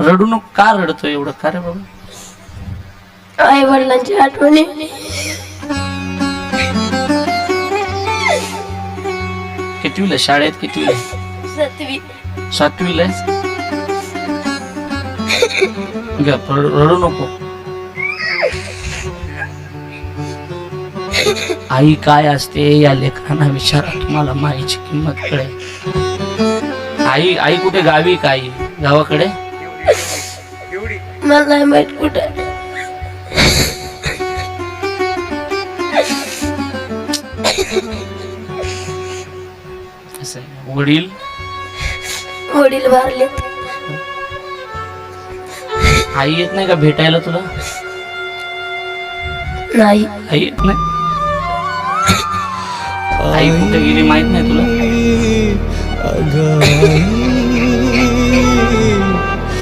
रडू नको. का रडतोय एवढं? का रे बाबा? आई वडिलांची आठवणी. कितवीला शाळेत? कितवीला? 7वी. 7वीला आहेस? गप, रडू नको. आई काय असते या लेकरांना विचारा, तुम्हाला माईची किंमत कळेल. आई कुठे? गावी? काय गावाकडे? मला नाही माहित कुठे. वडील? वडील वारले. आई येत नाही का भेटायला तुला? नाही. आई येत नाही? आई कुठे गेली माहित नाही तुला?